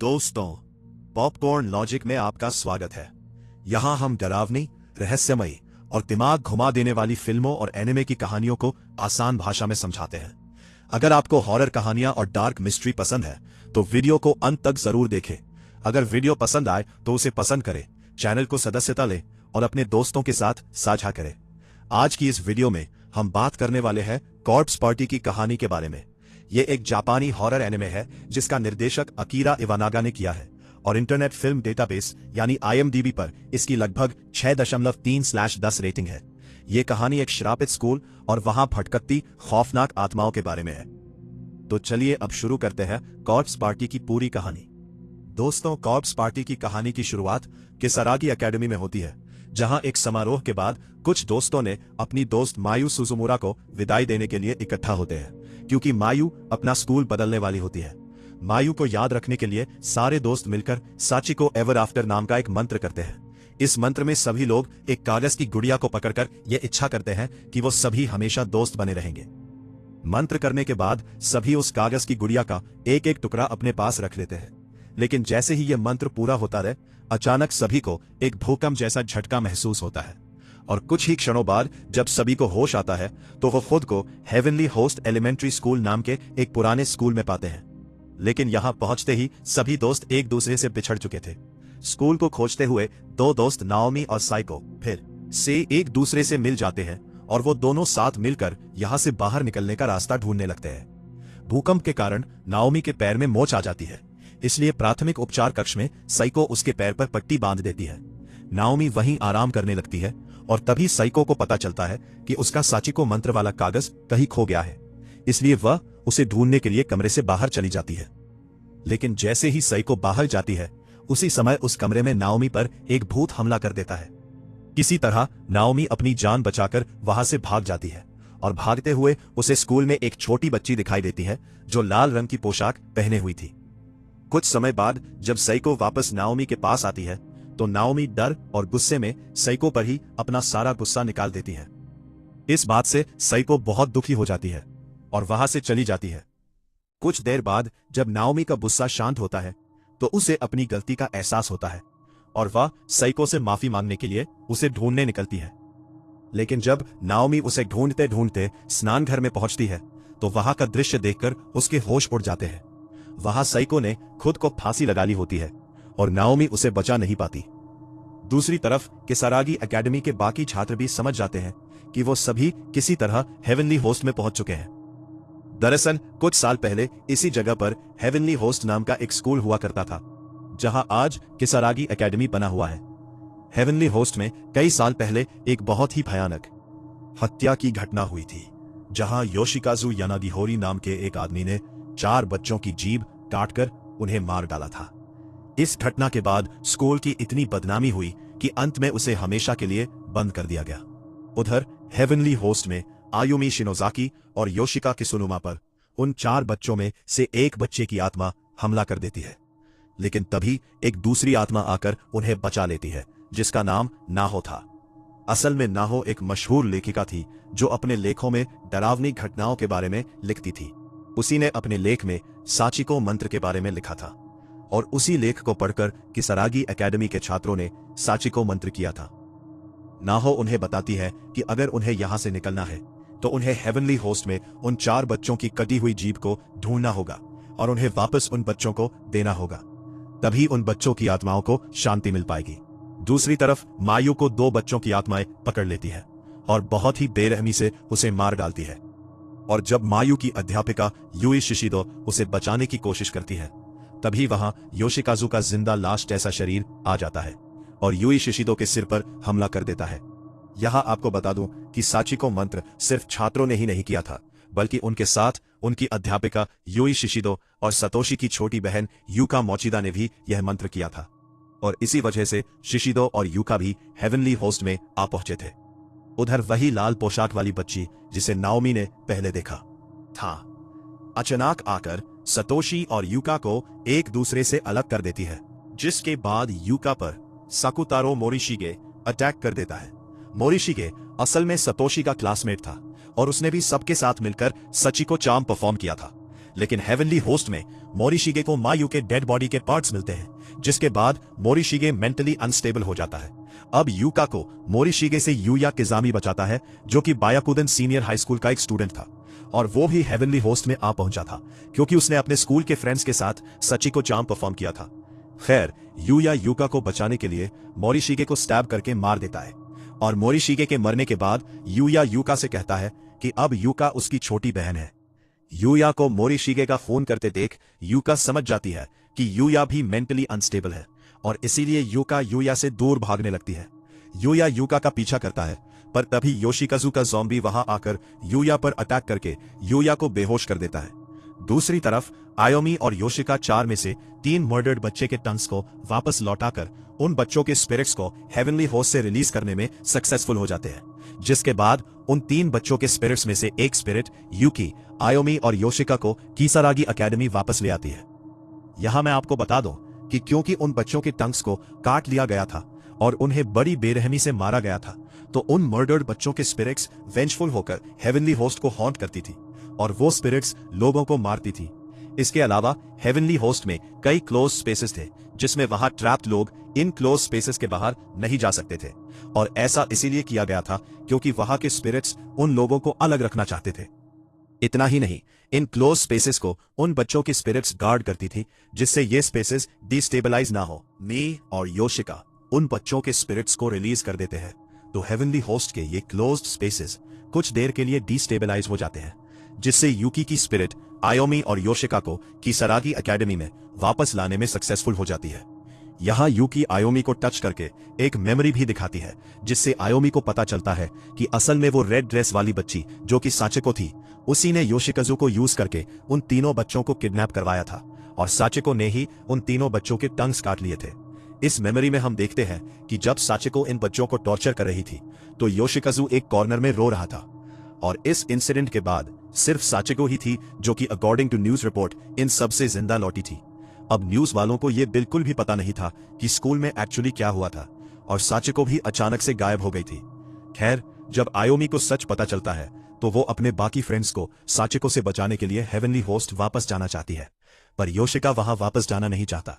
दोस्तों, popcorn logic में आपका स्वागत है। यहां हम डरावनी, रहस्यमयी और दिमाग घुमा देने वाली फिल्मों और एनिमे की कहानियों को आसान भाषा में समझाते हैं। अगर आपको हॉरर कहानियां और डार्क मिस्ट्री पसंद है तो वीडियो को अंत तक जरूर देखें। अगर वीडियो पसंद आए तो उसे पसंद करें, चैनल को सदस्यता लें और अपने दोस्तों के साथ साझा करें। आज की इस वीडियो में हम बात करने वाले हैं कॉर्प्स पार्टी की कहानी के बारे में। यह एक जापानी हॉरर एनिमे है जिसका निर्देशक अकीरा इवानागा ने किया है और इंटरनेट फिल्म डेटाबेस यानी IMDb पर इसकी लगभग 6.3/10 रेटिंग है। यह कहानी एक श्रापित स्कूल और वहां भटकती खौफनाक आत्माओं के बारे में है। तो चलिए अब शुरू करते हैं कॉर्प्स पार्टी की पूरी कहानी। दोस्तों, कॉर्प्स पार्टी की कहानी की शुरुआत किसारागी एकेडमी में होती है, जहां एक समारोह के बाद कुछ दोस्तों ने अपनी दोस्त मायू सुजुमुरा को विदाई देने के लिए इकट्ठा होते हैं, क्योंकि मायू अपना स्कूल बदलने वाली होती है। मायू को याद रखने के लिए सारे दोस्त मिलकर साचिको एवर आफ्टर नाम का एक मंत्र करते हैं। इस मंत्र में सभी लोग एक कागज की गुड़िया को पकड़कर यह इच्छा करते हैं कि वो सभी हमेशा दोस्त बने रहेंगे। मंत्र करने के बाद सभी उस कागज की गुड़िया का एक एक टुकड़ा अपने पास रख लेते हैं, लेकिन जैसे ही यह मंत्र पूरा होता है, अचानक सभी को एक भूकंप जैसा झटका महसूस होता है और कुछ ही क्षणों बाद जब सभी को होश आता है तो वो खुद को हेवनली होस्ट एलिमेंट्री स्कूल नाम के एक पुराने स्कूल में पाते हैं। लेकिन यहां पहुंचते ही सभी दोस्त एक दूसरे से बिछड़ चुके थे। स्कूल को खोजते हुए दो दोस्त नाओमी और साइको फिर से एक दूसरे से मिल जाते हैं और वो दोनों साथ मिलकर यहां से बाहर निकलने का रास्ता ढूंढने लगते हैं। भूकंप के कारण नाओमी के पैर में मोच आ जाती है, इसलिए प्राथमिक उपचार कक्ष में साइको उसके पैर पर पट्टी बांध देती है। नाओमी वहीं आराम करने लगती है और तभी साइको को पता चलता है कि उसका साचिको मंत्र वाला कागज कहीं खो गया है, इसलिए वह उसे ढूंढने के लिए कमरे से बाहर चली जाती है। लेकिन जैसे ही साइको बाहर जाती है, उसी समय उस कमरे में नाओमी पर एक भूत हमला कर देता है। किसी तरह नाओमी अपनी जान बचाकर वहां से भाग जाती है और भागते हुए उसे स्कूल में एक छोटी बच्ची दिखाई देती है जो लाल रंग की पोशाक पहने हुई थी। कुछ समय बाद जब साइको वापस नाओमी के पास आती है तो नाओमी डर और गुस्से में साइको पर ही अपना सारा गुस्सा निकाल देती है। इस बात से साइको बहुत दुखी हो जाती है और वहां से चली जाती है। कुछ देर बाद जब नाओमी का गुस्सा शांत होता है तो उसे अपनी गलती का एहसास होता है और वह साइको से माफी मांगने के लिए उसे ढूंढने निकलती है। लेकिन जब नाओमी उसे ढूंढते ढूंढते स्नान घर में पहुंचती है तो वहां का दृश्य देखकर उसके होश उड़ जाते हैं। वहां साइको ने खुद को फांसी लगा ली होती है और नाओमी उसे बचा नहीं पाती। दूसरी तरफ किसारागी एकेडमी के बाकी छात्र भी समझ जाते हैं कि वो सभी किसी तरह हेवनली होस्ट में पहुंच चुके हैं। दरअसल कुछ साल पहले इसी जगह पर हेवनली होस्ट नाम का एक स्कूल हुआ करता था, जहां आज किसारागी एकेडमी बना हुआ है। हेवनली होस्ट में कई साल पहले एक बहुत ही भयानक हत्या की घटना हुई थी, जहां योशिकाजु यानागिहोरी नाम के एक आदमी ने 4 बच्चों की जीभ काटकर उन्हें मार डाला था। इस घटना के बाद स्कूल की इतनी बदनामी हुई कि अंत में उसे हमेशा के लिए बंद कर दिया गया। उधर हेवनली होस्ट में आयुमी शिनोजाकी और योशिका किसुनुमा पर उन 4 बच्चों में से एक बच्चे की आत्मा हमला कर देती है, लेकिन तभी एक दूसरी आत्मा आकर उन्हें बचा लेती है, जिसका नाम नाहो था। असल में नाहो एक मशहूर लेखिका थी जो अपने लेखों में डरावनी घटनाओं के बारे में लिखती थी। उसी ने अपने लेख में साचिको मंत्र के बारे में लिखा था और उसी लेख को पढ़कर किसारागी एकेडमी के छात्रों ने साचिको मंत्र किया था। नाहो उन्हें बताती है कि अगर उन्हें यहां से निकलना है तो उन्हें हेवनली होस्ट में उन 4 बच्चों की कटी हुई जीभ को ढूंढना होगा और उन्हें वापस उन बच्चों को देना होगा, तभी उन बच्चों की आत्माओं को शांति मिल पाएगी। दूसरी तरफ मायू को 2 बच्चों की आत्माएं पकड़ लेती है और बहुत ही बेरहमी से उसे मार डालती है। और जब मायू की अध्यापिका यूई शिशिदो उसे बचाने की कोशिश करती है, तभी वहां योशिकाजु का जिंदा लाश जैसा शरीर आ जाता है और यूई शिशिदो के सिर पर हमला कर देता है। यहां आपको बता दूं कि साचिको मंत्र सिर्फ छात्रों ने ही नहीं किया था, बल्कि उनके साथ उनकी अध्यापिका यूई शिशिदो और सतोशी की छोटी बहन यूका मोचिदा ने भी यह मंत्र किया था और इसी वजह से शिशिदो और यूका भी हेवनली होस्ट में आ पहुंचे थे। उधर वही लाल पोशाक वाली बच्ची जिसे नाओमी ने पहले देखा था, अचानक आकर सतोशी और यूका को एक दूसरे से अलग कर देती है, जिसके बाद यूका पर साकुतारो मोरिशिगे अटैक कर देता है। मोरिशिगे असल में सतोशी का क्लासमेट था और उसने भी सबके साथ मिलकर सचिको चार्म परफॉर्म किया था, लेकिन हेवनली होस्ट में मोरिशिगे को मायू के डेड बॉडी के पार्ट्स मिलते हैं, जिसके बाद मोरिशिगे मेंटली अनस्टेबल हो जाता है। अब यूका को मोरिशिगे से यूया किजामी बचाता है, जो कि बायाकुदन सीनियर हाई स्कूल का एक स्टूडेंट था, और वो भी हेवनली होस्ट में आ पहुंचा था क्योंकि उसने अपने स्कूल के फ्रेंड्स के साथ सचिको चार्म परफॉर्म किया था। खैर, यूया यूका को बचाने के लिए मोरिशिगे को स्टैब करके मार देता है, और मोरिशिगे के मरने के बाद यूया यूका से कहता है कि अब यूका उसकी छोटी बहन है। यूया को मोरिशिगे का फोन करते देख यूका समझ जाती है कि यूया भी मेंटली अनस्टेबल है, और इसीलिए यूका यूया से दूर भागने लगती है। यूया यूका का पीछा करता है, पर तभी योशिकाजु का ज़ॉम्बी वहां आकर यूया पर अटैक करके यूया को बेहोश कर देता है। दूसरी तरफ आयोमी और योशिका 4 में से 3 मर्डर्ड बच्चे के टंग्स को वापस लौटाकर उन बच्चों के स्पिरिट्स को हेवनली होस्ट से रिलीज करने में सक्सेसफुल हो जाते हैं, जिसके बाद उन 3 बच्चों के स्पिरिट्स में से एक स्पिरिट यूकी, आयोमी और योशिका को कीसारागी एकेडमी वापस ले आती है। यहां मैं आपको बता दूं कि क्योंकि उन बच्चों के टंग्स को काट लिया गया था और उन्हें बड़ी बेरहमी से मारा गया था, तो उन मर्डर्ड बच्चों के स्पिरिट्स वेंजफुल होकर हेवनली होस्ट को हॉन्ट करती थी, और वो स्पिरिट्स लोगों को मारती थी। इसके अलावा हेवनली होस्ट में कई क्लोज स्पेसेस थे, जिसमें वहां ट्रैप्ड लोग इन क्लोज स्पेसेस के बाहर नहीं जा सकते थे, और ऐसा इसीलिए किया गया था क्योंकि वहां के स्पिरिट्स उन लोगों को अलग रखना चाहते थे। इतना ही नहीं, इन क्लोज स्पेसेस को उन बच्चों की स्पिरिट्स गार्ड करती थी, जिससे ये स्पेसेस डिस्टेबलाइज ना हो। मी और योशिका उन बच्चों के स्पिरिट्स को रिलीज कर देते हैं, तो हेवनली होस्ट के ये क्लोज्ड स्पेसेस कुछ देर के लिए डिस्टेबलाइज हो जाते हैं, जिससे यूकी की स्पिरिट आयोमी और योशिका को कीसारागी एकेडमी में वापस लाने में सक्सेसफुल हो जाती है। यहां यूकी आयोमी को टच करके एक मेमोरी भी दिखाती है, जिससे आयोमी को पता चलता है कि असल में वो रेड ड्रेस वाली बच्ची जो कि साचिको थी, उसी ने योशिकाजु को यूज करके उन तीनों बच्चों को किडनैप करवाया था, और साचिको ने ही उन तीनों बच्चों के टंग्स काट लिए थे। इस मेमोरी में हम देखते हैं कि जब साचिको इन बच्चों को टॉर्चर कर रही थी, तो योशिकाजु एक कॉर्नर में रो रहा था, और इस इंसिडेंट के बाद सिर्फ साचिको ही थी जो कि अकॉर्डिंग टू न्यूज रिपोर्ट इन सब से जिंदा लौटी थी। अब न्यूज वालों को यह बिल्कुल भी पता नहीं था कि स्कूल में एक्चुअली क्या हुआ था, और साचिको भी अचानक से गायब हो गई थी। खैर, जब आयोमी को सच पता चलता है, तो वो अपने बाकी फ्रेंड्स को साचिको से बचाने के लिए हेवनली होस्ट वापस जाना चाहती है, पर योशिका वहां वापस जाना नहीं चाहता।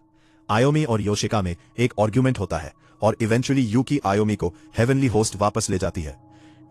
आयोमी और योशिका में एक आर्ग्यूमेंट होता है, और इवेंचुअली यूकी आयोमी को हेवनली होस्ट वापस ले जाती है।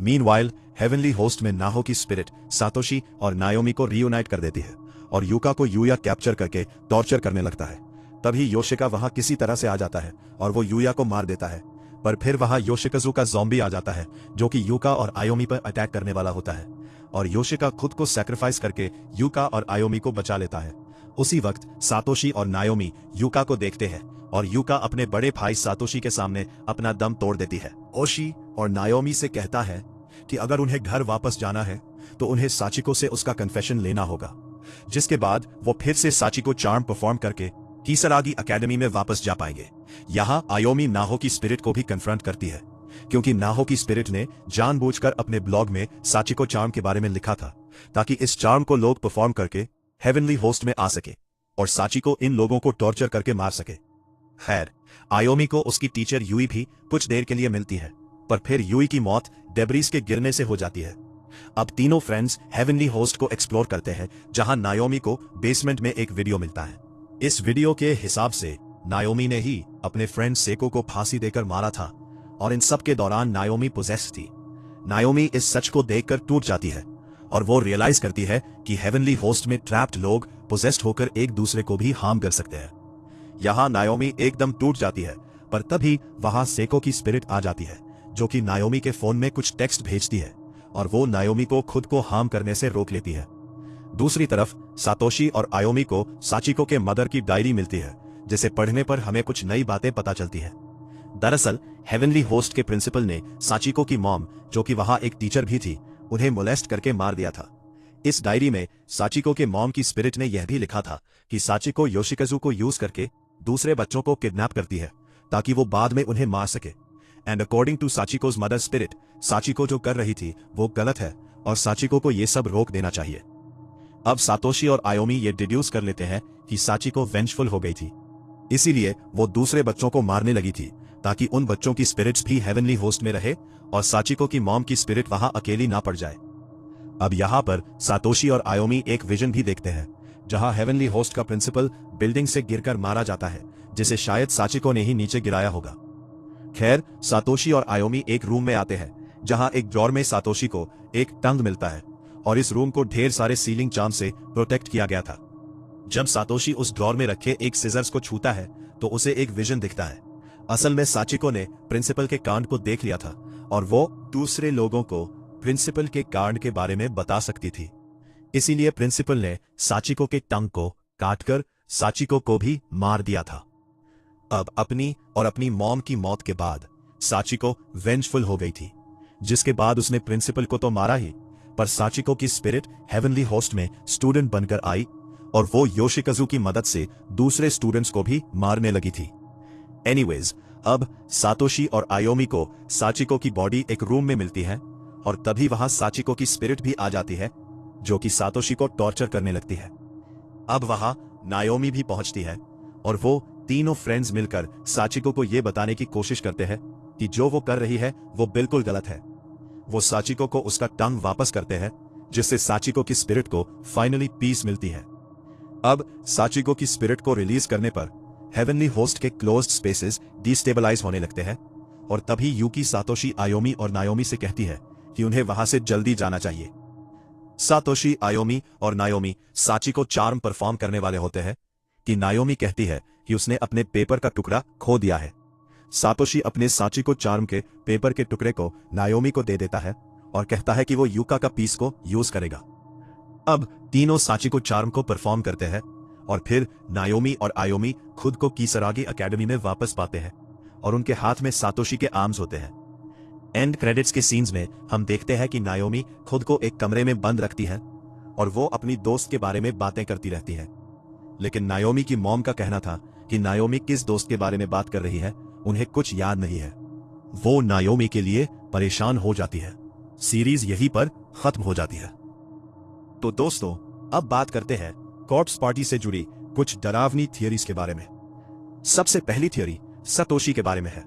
मीनवाइल हेवनली होस्ट में नाहो की स्पिरिट सातोशी और नायोमी को रियूनाइट कर देती है, और यूका को यूया कैप्चर करके टॉर्चर करने लगता है। तभी योशिका वहां किसी तरह से आ जाता है और वो यूया को मार देता है, पर फिर वहां योशिकाजु का ज़ॉम्बी आ जाता है, जो कि यूका और आयोमी पर अटैक करने वाला होता है, और योशिका खुद को सैक्रिफाइस करके यूका और आयोमी को बचा लेता है। उसी वक्त सातोशी और नायोमी यूका को देखते हैं, और यूका अपने बड़े भाई सातोशी के सामने अपना दम तोड़ देती है। ओशी और नायोमी से कहता है कि अगर उन्हें घर वापस जाना है तो उन्हें साचिको से उसका कन्फेशन लेना होगा, जिसके बाद वो फिर से साचिको चार्म परफॉर्म करके कीसारागी एकेडमी में वापस जा पाएंगे। यहाँ आयोमी नाहो की स्पिरिट को भी कन्फ्रंट करती है, क्योंकि नाहो की स्पिरिट ने जानबूझकर अपने ब्लॉग में साचिको चार्म के बारे में लिखा था, ताकि इस चार्म को लोग परफॉर्म करके हेवनली होस्ट में आ सके और साचिको इन लोगों को टॉर्चर करके मार सके। खैर, आयोमी को उसकी टीचर यूई भी कुछ देर के लिए मिलती है, पर फिर यूई की मौत डेब्रीज के गिरने से हो जाती है। अब तीनों फ्रेंड्स हेवनली होस्ट को एक्सप्लोर करते हैं, जहां नायोमी को बेसमेंट में एक वीडियो मिलता है। इस वीडियो के हिसाब से नायोमी ने ही अपने फ्रेंड सेको को फांसी देकर मारा था, और इन सब के दौरान नायोमी पोजेस थी। नायोमी इस सच को देखकर टूट जाती है, और वो रियलाइज करती है कि हेवनली होस्ट में ट्रैप्ड लोग पोजेस्ड होकर एक दूसरे को भी हार्म कर सकते हैं। यहां नायोमी एकदम टूट जाती है, पर तभी वहां सेको की स्पिरिट आ जाती है, जो कि नायोमी के फोन में कुछ टेक्स्ट भेजती है, और वो नायोमी को खुद को हार्म करने से रोक लेती है। दूसरी तरफ सातोशी और आयोमी को साचिको के मदर की डायरी मिलती है, जिसे पढ़ने पर हमें कुछ नई बातें पता चलती है। दरअसल हेवनली होस्ट के प्रिंसिपल ने साचिको की मॉम, जो कि वहां एक टीचर भी थी, उन्हें मोलेस्ट करके मार दिया था। इस डायरी में साचिको के मॉम की स्पिरिट ने यह भी लिखा था कि साचिको योशिकाजु को यूज करके दूसरे बच्चों को किडनैप करती है, ताकि वो बाद में उन्हें मार सके। And according to Sachiko's mother spirit, Sachiko जो कर रही थी वो गलत है, और साचिको को ये सब रोक देना चाहिए। अब सातोशी और आयोमी ये डिड्यूस कर लेते हैं कि साचिको वेंजफुल हो गई थी, इसीलिए वो दूसरे बच्चों को मारने लगी थी, ताकि उन बच्चों की स्पिरिट्स भी हेवनली होस्ट में रहे और साचिको की मॉम की स्पिरिट वहां अकेली ना पड़ जाए। अब यहाँ पर सातोशी और आयोमी एक विजन भी देखते हैं, जहां हेवनली होस्ट का प्रिंसिपल बिल्डिंग से गिरकर मारा जाता है, जिसे शायद साचिको ने ही नीचे गिराया होगा। खैर, सातोशी और आयोमी एक रूम में आते हैं, जहां एक ड्रॉर में सातोशी को एक टंग मिलता है और इस रूम को ढेर सारे सीलिंग चार्म से प्रोटेक्ट किया गया था। जब सातोशी उस ड्रॉर में रखे एक सिजर्स को छूता है तो उसे एक विजन दिखता है। असल में साचिको ने प्रिंसिपल के कांड को देख लिया था और वो दूसरे लोगों को प्रिंसिपल के कांड के बारे में बता सकती थी। इसीलिए प्रिंसिपल ने साचिको के टंग को काटकर साचिको को भी मार दिया था। अब अपनी और अपनी मॉम की मौत के बाद साचिको वेंजफुल हो गई थी, जिसके बाद उसने प्रिंसिपल को तो मारा ही, पर साचिको की स्पिरिट हेवनली होस्ट में स्टूडेंट बनकर आई और वो योशिकाजु की मदद से दूसरे स्टूडेंट्स को भी मारने लगी थी। एनीवेज, अब सातोशी और आयोमी को साचिको की बॉडी एक रूम में मिलती है और तभी वहां साचिको की स्पिरिट भी आ जाती है, जो कि सातोशी को टॉर्चर करने लगती है। अब वहां नायोमी भी पहुंचती है और वो तीनों फ्रेंड्स मिलकर साचिको को यह बताने की कोशिश करते हैं कि जो वो कर रही है वो बिल्कुल गलत है। वो साचिको को उसका टंग वापस करते हैं, जिससे साचिको की स्पिरिट को फाइनली पीस मिलती है। अब साचिको की स्पिरिट को रिलीज करने पर हेवनली होस्ट के क्लोज्ड स्पेसेस डिस्टेबलाइज होने लगते हैं और तभी यूकी सातोशी, आयोमी और नायोमी से कहती है कि उन्हें वहां से जल्दी जाना चाहिए। सातोशी, आयोमी और नायोमी साचिको चार्म परफॉर्म करने वाले होते हैं कि नायोमी कहती है कि उसने अपने पेपर का टुकड़ा खो दिया है। सातोशी अपने साचिको चार्म के पेपर के टुकड़े को नायोमी को दे देता है और कहता है कि वो यूका का पीस को यूज करेगा। अब तीनों साचिको चार्म को परफॉर्म करते हैं और फिर नायोमी और आयोमी खुद को कीसरागी एकेडमी में वापस पाते हैं और उनके हाथ में सातोशी के आर्म्स होते हैं। एंड क्रेडिट्स के सीन्स में हम देखते हैं कि नायोमी खुद को एक कमरे में बंद रखती है और वो अपनी दोस्त के बारे में बातें करती रहती है। लेकिन नायोमी की मॉम का कहना था कि नायोमी किस दोस्त के बारे में बात कर रही है उन्हें कुछ याद नहीं है। वो नायोमी के लिए परेशान हो जाती है। सीरीज यहीं पर खत्म हो जाती है। तो दोस्तों, अब बात करते हैं कॉर्प्स पार्टी से जुड़ी कुछ डरावनी थियरीज के बारे में। सबसे पहली थियरी सातोशी के बारे में है।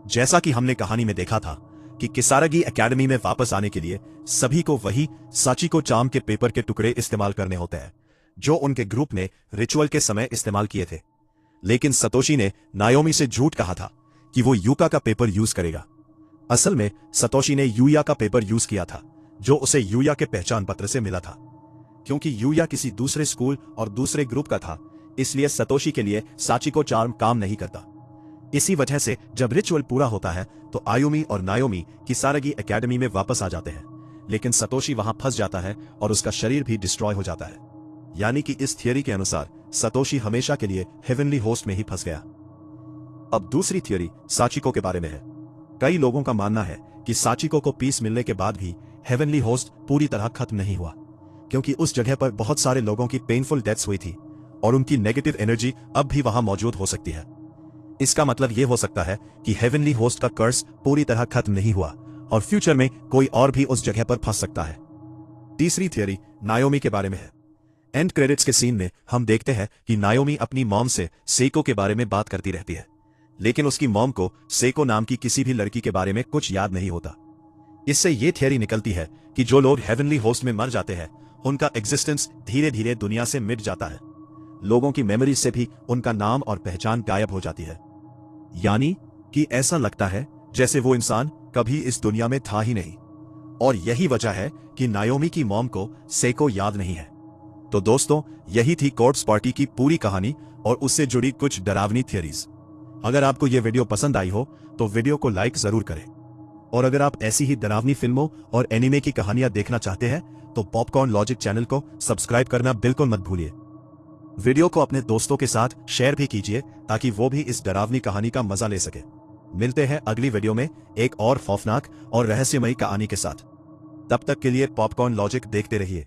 जैसा कि हमने कहानी में देखा था कि किसारागी एकेडमी में वापस आने के लिए सभी को वही साचिको चार्म के पेपर के टुकड़े इस्तेमाल करने होते हैं जो उनके ग्रुप ने रिचुअल के समय इस्तेमाल किए थे। लेकिन सातोशी ने नायोमी से झूठ कहा था कि वो यूका का पेपर यूज करेगा। असल में सातोशी ने यूया का पेपर यूज किया था, जो उसे यूया के पहचान पत्र से मिला था। क्योंकि यूया किसी दूसरे स्कूल और दूसरे ग्रुप का था, इसलिए सातोशी के लिए साचिको चार्म काम नहीं करता। इसी वजह से जब रिचुअल पूरा होता है तो आयुमी और नायोमी किसारागी एकेडमी में वापस आ जाते हैं, लेकिन सातोशी वहां फंस जाता है और उसका शरीर भी डिस्ट्रॉय हो जाता है। यानी कि इस थियरी के अनुसार सातोशी हमेशा के लिए हेवनली होस्ट में ही फंस गया। अब दूसरी थियरी साचिको के बारे में है। कई लोगों का मानना है कि साचिको को पीस मिलने के बाद भी हेवनली होस्ट पूरी तरह खत्म नहीं हुआ, क्योंकि उस जगह पर बहुत सारे लोगों की पेनफुल डेथ्स हुई थी और उनकी नेगेटिव एनर्जी अब भी वहां मौजूद हो सकती है। इसका मतलब यह हो सकता है कि हेवनली होस्ट का कर्स पूरी तरह खत्म नहीं हुआ और फ्यूचर में कोई और भी उस जगह पर फंस सकता है। तीसरी थियरी नायोमी के बारे में है। एंड क्रेडिट्स के सीन में हम देखते हैं कि नायोमी अपनी मॉम से सेको के बारे में बात करती रहती है, लेकिन उसकी मॉम को सेको नाम की किसी भी लड़की के बारे में कुछ याद नहीं होता। इससे यह थियरी निकलती है कि जो लोग हेवनली होस्ट में मर जाते हैं उनका एग्जिस्टेंस धीरे धीरे दुनिया से मिट जाता है। लोगों की मेमोरी से भी उनका नाम और पहचान गायब हो जाती है। यानी कि ऐसा लगता है जैसे वो इंसान कभी इस दुनिया में था ही नहीं। और यही वजह है कि नायोमी की मॉम को सेको याद नहीं है। तो दोस्तों, यही थी कॉर्प्स पार्टी की पूरी कहानी और उससे जुड़ी कुछ डरावनी थियरीज। अगर आपको यह वीडियो पसंद आई हो तो वीडियो को लाइक जरूर करें, और अगर आप ऐसी ही डरावनी फिल्मों और एनिमे की कहानियां देखना चाहते हैं तो पॉपकॉर्न लॉजिक चैनल को सब्सक्राइब करना बिल्कुल मत भूलिए। वीडियो को अपने दोस्तों के साथ शेयर भी कीजिए ताकि वो भी इस डरावनी कहानी का मजा ले सके। मिलते हैं अगली वीडियो में एक और खौफनाक और रहस्यमयी कहानी के साथ। तब तक के लिए पॉपकॉर्न लॉजिक देखते रहिए।